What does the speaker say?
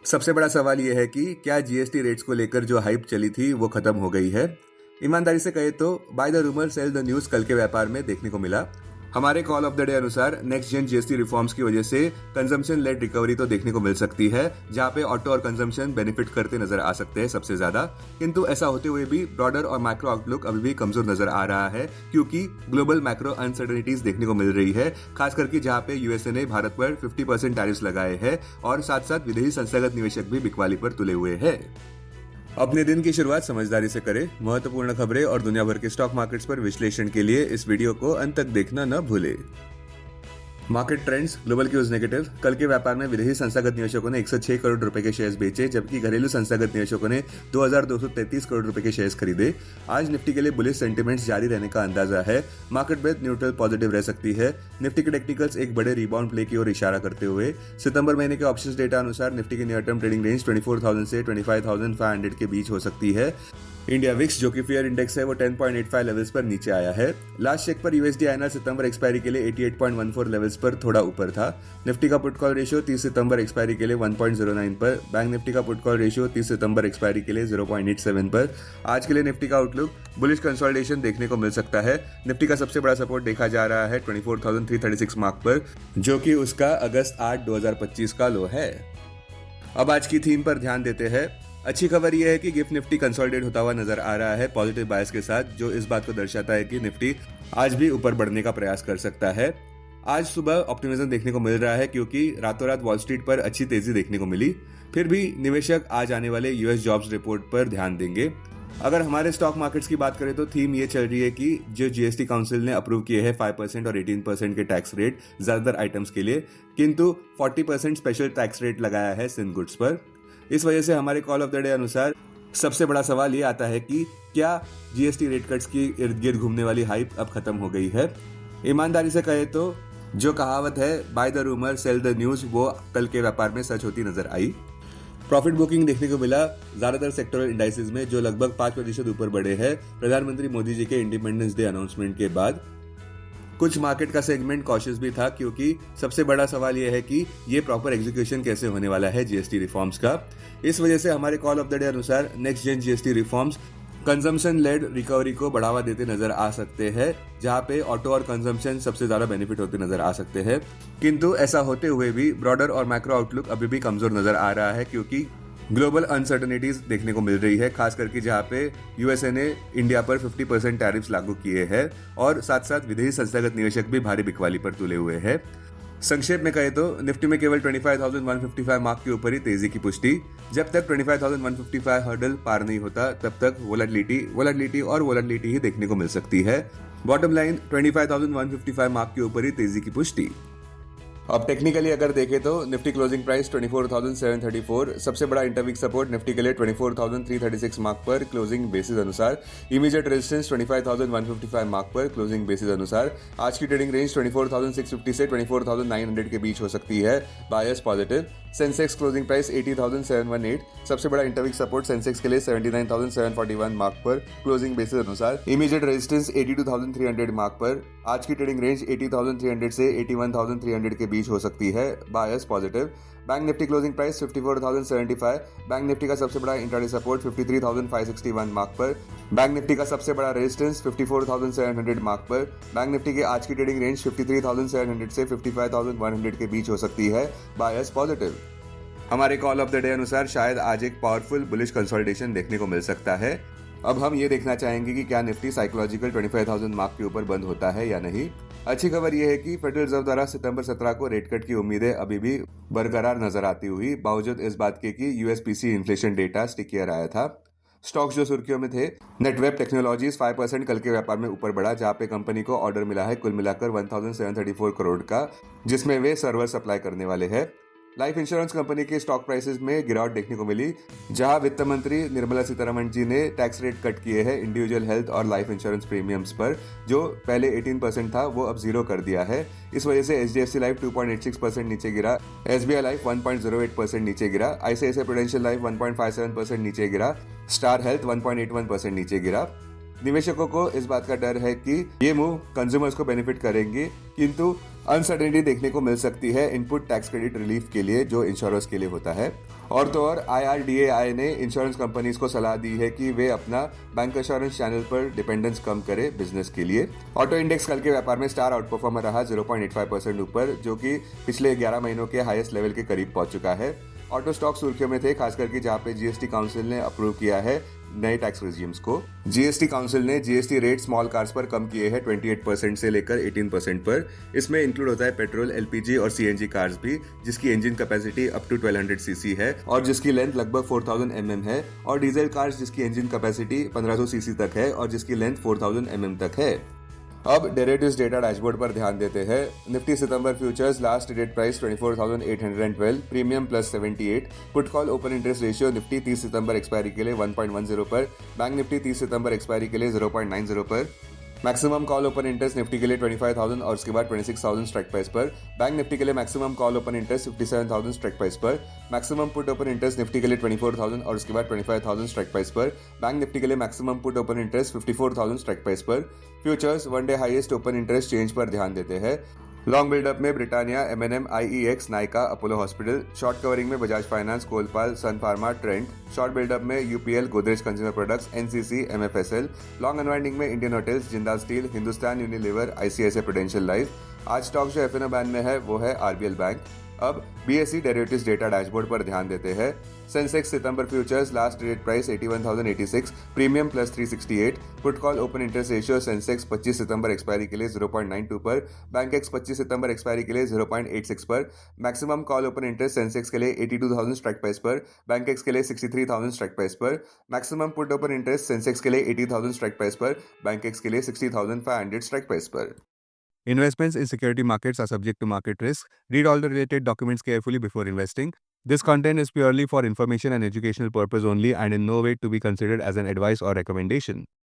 सबसे बड़ा सवाल यह है कि क्या जीएसटी रेट्स को लेकर जो हाइप चली थी वो खत्म हो गई है। ईमानदारी से कहे तो by the rumour cell the news कल के व्यापार में देखने को मिला। हमारे कॉल ऑफ द डे अनुसार नेक्स्ट जेन जीएसटी रिफॉर्म्स की वजह से कंजम्पशन लेड रिकवरी तो देखने को मिल सकती है, जहां पे ऑटो और कंजम्पशन बेनिफिट करते नजर आ सकते हैं सबसे ज्यादा। किंतु ऐसा होते हुए भी ब्रॉडर और मैक्रो आउटलुक अभी भी कमजोर नजर आ रहा है, क्योंकि ग्लोबल मैक्रो अनसर्टेनिटीज देखने को मिल रही है, खास करके जहां पे यूएसए ने भारत पर 50% टैरिफ्स लगाए हैं और साथ साथ विदेशी संस्थागत निवेशक भी बिकवाली पर तुले हुए हैं। अपने दिन की शुरुआत समझदारी से करें। महत्वपूर्ण खबरें और दुनिया भर के स्टॉक मार्केट्स पर विश्लेषण के लिए इस वीडियो को अंत तक देखना न भूलें। Market trends, global cues negative. कल के व्यापार में विदेशी संस्थागत निवेशकों ने 106 करोड़ रुपए के शेयर्स बेचे, जबकि घरेलू संस्थागत निवेशकों ने 2233 करोड़ रुपए के शेयर्स खरीदे। आज निफ्टी के लिए बुलिश सेंटिमेंट्स जारी रहने का अंदाजा है। मार्केट ब्रेथ न्यूट्रल पॉजिटिव रह सकती है। निफ्टी के टेक्निकल्स एक बड़े रिबाउंड प्ले की ओर इशारा करते हुए सितंबर महीने के ऑप्शंस डेटा अनुसार निफ्टी की नियर टर्म ट्रेडिंग रेंज 24,000 से 25,500 के बीच हो सकती है। इंडिया विक्स जो कि फेयर इंडेक्स है वो 10.85 लेवल्स पर नीचे आया है। लास्ट चेक पर यूएसडी आईएनआर सितंबर एक्सपायरी के लिए 88.14 लेवल्स पर थोड़ा ऊपर था। निफ्टी का पुट कॉल रेशियो 30 सितंबर एक्सपायरी के लिए 1.09 पर। बैंक निफ्टी का पुट कॉल रेशियो 30 सितंबर एक्सपायरी के लिए 0.87 पर। आज के लिए निफ्टी का आउटलुक बुलिश कंसोलिडेशन देखने को मिल सकता है। निफ्टी का सबसे बड़ा सपोर्ट देखा जा रहा है 24,336 मार्क पर, जो कि उसका अगस्त 8, 2025 का लो है। अब आज की थीम पर ध्यान देते हैं। अच्छी खबर यह है कि गिफ्ट निफ्टी कंसोलिडेट होता हुआ नजर आ रहा है पॉजिटिव बायस के साथ, जो इस बात को दर्शाता है कि निफ्टी आज भी ऊपर बढ़ने का प्रयास कर सकता है। आज सुबह ऑप्टिमिज्म देखने को मिल रहा है, क्योंकि रातों रात वॉल स्ट्रीट पर अच्छी तेजी देखने को मिली। फिर भी निवेशक आज आने वाले यूएस जॉब्स रिपोर्ट पर ध्यान देंगे। अगर हमारे स्टॉक मार्केट्स की बात करें तो थीम ये चल रही है कि जो जीएसटी काउंसिल ने अप्रूव किए हैं 5% और 18% के टैक्स रेट ज्यादातर आइटम्स के लिए, किंतु 40% स्पेशल टैक्स रेट लगाया है सिंध गुड्स पर। इस वजह से हमारे कॉल ऑफ द डे अनुसार सबसे बड़ा सवाल ये आता है कि क्या जीएसटी रेट कट्स की इर्द गिर्द घूमने वाली हाइप अब खत्म हो गई है। ईमानदारी से कहे तो जो कहावत है by the rumour cell the news, वो कल के व्यापार में सच होती नजर आई। प्रॉफिट बुकिंग देखने को मिला ज्यादातर सेक्टरल इंडाइसेस में, जो लगभग 5% ऊपर बढ़े हैं प्रधानमंत्री मोदी जी के इंडिपेंडेंस डे अनाउंसमेंट के बाद। कुछ मार्केट का सेगमेंट कॉशियस भी था, क्योंकि सबसे बड़ा सवाल यह है कि ये प्रॉपर एग्जीक्यूशन कैसे होने वाला है जीएसटी रिफॉर्म्स का। इस वजह से हमारे कॉल ऑफ द डे अनुसार next gen GST reforms consumption led recovery को बढ़ावा देते नजर आ सकते हैं, जहां पे ऑटो और कंजम्पशन सबसे ज्यादा बेनिफिट होते नजर आ सकते हैं। किंतु ऐसा होते हुए भी ब्रॉडर और मैक्रो आउटलुक अभी भी कमजोर नजर आ रहा है, क्योंकि ग्लोबल अनसर्टेनिटीज देखने को मिल रही है, खास करके जहां पे यूएसए ने इंडिया पर 50% टैरिफ्स लागू किए हैं और साथ साथ विदेशी संस्थागत निवेशक भी भारी बिकवाली पर तुले हुए हैं। संक्षेप में कहे तो निफ्टी में केवल 25,155 मार्क के ऊपर ही तेजी की पुष्टि। जब तक 25,155 हर्डल पार नहीं होता, तब तक वोलेटिलिटी ही देखने को मिल सकती है। बॉटम लाइन 25,155 मार्क के ऊपर ही तेजी की पुष्टि। अब टेक्निकली अगर देखें तो निफ्टी क्लोजिंग प्राइस 24,734, सबसे बड़ा इंटरवीक सपोर्ट निफ्टी के लिए 24,336 मार्क पर क्लोजिंग बेसिस अनुसार। इमीडिएट रेजिस्टेंस 25,155 मार्क पर क्लोजिंग बेसिस अनुसार। आज की ट्रेडिंग रेंज 24,650 से 24,900 के बीच हो सकती है, bias positive. Sensex closing price 80,718, सबसे बड़ा इंटरवीक सपोर्ट सेंसेक्स के लिए 79,741 मार्क पर क्लोजिंग बेसिस अनुसार। इमीडिएट रेजिस्टेंस 82,300 मार्क पर। आज की ट्रेडिंग रेंज 80,300 से 81,300 के बीच हो सकती है, bias positive. Bank Nifty closing price 54,075, bank Nifty का सबसे बड़ा इंट्राडे सपोर्ट 53,561 मार्क पर। बैंक निफ्टी का सबसे बड़ा रेजिस्टेंस 54,700 मार्क पर। बैंक निफ्टी के आज की ट्रेडिंग रेंज 53,700 से 55,100 के बीच हो सकती है, बायस पॉजिटिव। हमारे कॉल ऑफ द डे अनुसार शायद आज एक पावरफुल बुलिश कंसोलिडेशन देखने को मिल सकता है। अब हम ये देखना चाहेंगे कि क्या निफ्टी साइकोलॉजिकल 25,000 मार्क के ऊपर बंद होता है या नहीं। अच्छी खबर यह है कि फेडरल रिजर्व द्वारा सितंबर 17 को रेट कट की उम्मीदें अभी भी बरकरार नजर आती हुई, बावजूद इस बात के कि यूएसपीसी इन्फ्लेशन डेटा स्टिकियर आया था। स्टॉक्स जो सुर्खियों में थे, नेटवेब टेक्नोलॉजीज 5% कल के व्यापार में ऊपर बढ़ा, जहां पे कंपनी को ऑर्डर मिला है कुल मिलाकर 1,734 करोड़ का, जिसमें वे सर्वर सप्लाई करने वाले हैं। लाइफ इंश्योरेंस कंपनी के स्टॉक प्राइसेस में गिरावट देखने को मिली, जहां वित्त मंत्री निर्मला सीतारमण जी ने टैक्स रेट कट किए हैं इंडिविजुअल हेल्थ और लाइफ इंश्योरेंस प्रीमियम्स पर, जो पहले 18% था वो अब 0 कर दिया है। इस वजह से एचडीएफसी लाइफ 2.86% नीचे गिरा, एसबीआई लाइफ 1.08% नीचे गिरा, आईसीआईसीआई प्रूडेंशियल लाइफ 1.57% नीचे गिरा, स्टार हेल्थ 1.81% नीचे गिरा। निवेशकों को इस बात का डर है कि ये मूव कंज्यूमर्स को बेनिफिट करेंगे, किंतु अनसर्टेनिटी देखने को मिल सकती है इनपुट टैक्स क्रेडिट रिलीफ के लिए, जो इंश्योरर्स के लिए होता है। और तो और IRDAI ने इंश्योरेंस कंपनीज को सलाह दी है कि वे अपना बैंक इंश्योरेंस चैनल पर डिपेंडेंस कम करें बिजनेस के लिए। ऑटो इंडेक्स कल के व्यापार में स्टार आउट परफॉर्मर रहा 0.85% ऊपर, जो कि पिछले 11 महीनों के हाईएस्ट लेवल के करीब पहुंच चुका है। ऑटो स्टॉक सुर्खियों में थे, खास करके जहां पे जीएसटी काउंसिल ने अप्रूव किया है नए टैक्स रेजिम्स को। जीएसटी काउंसिल ने जीएसटी रेट स्मॉल कार्स पर कम किए हैं 28% से लेकर 18% पर। इसमें इंक्लूड होता है पेट्रोल, एलपीजी और सीएनजी कार्स भी, जिसकी engine capacity up to 1200 cc है और जिसकी लेंथ लगभग 4000 mm है, और डीजल कार्स जिसकी इंजन कैपेसिटी 1500 सीसी तक है और जिसकी लेंथ 4000 mm तक है। अब डेरिवेटिव्स डेटा डैशबोर्ड पर ध्यान देते हैं। निफ्टी सितंबर futures last traded price 24,812, premium plus 78। Put call open interest ratio Nifty 30 सितंबर एक्सपायरी के लिए 1.10 पर, बैंक निफ्टी 30 सितंबर एक्सपायरी के लिए 0.90 पर। Maximum call open interest Nifty के लिए 25,000 और उसके बाद 26,000 स्ट्राइक प्राइस पर। बैंक निफ्टी के लिए maximum call open interest 57,000 strike price पर। Maximum put open interest Nifty के लिए 24,000 और उसके बाद 25,000 स्ट्राइक प्राइस पर। बैंक निफ्टी के लिए maximum put open interest 54,000 strike price पर। Futures one day highest open interest change पर ध्यान देते हैं। लॉन्ग बिल्डअप में Britannia, MNM, IEX, Nykaa, Apollo hospital. Short covering में Bajaj finance, Colpal, Sun Pharma, Trent. Short buildup में UPL, Godrej consumer products, NCC, MFSL. Long unwinding में Indian hotels, Jindal steel, Hindustan Unilever, ICICI prudential life. आज stock जो एफएनओ बैन में है वो है आरबीएल बैंक। अब बीएसई डेरिवेटिव्स डेटा डैशबोर्ड पर ध्यान देते हैं। सेंसेक्स सितंबर futures last traded price 81,086, premium plus 368। Put call open interest ratio Sensex 25 सितंबर एक्सपायरी के लिए 0.92 पर, बैंक एक्स 25 सितंबर एक्सपायरी के लिए 0.86 पर। Maximum call open interest Sensex के लिए 82,000 स्ट्राइक प्राइस पर, बैंक एक्स के लिए 63,000 स्ट्राइक प्राइस पर। Maximum put open interest Sensex के लिए 80,000 स्ट्राइक प्राइस पर, बैंक एक्स के लिए 60,500 स्ट्राइक प्राइस पर। Investments in security markets are subject to market risk. Read all the related documents carefully before investing. This content is purely for information and educational purpose only and in no way to be considered as an advice or recommendation.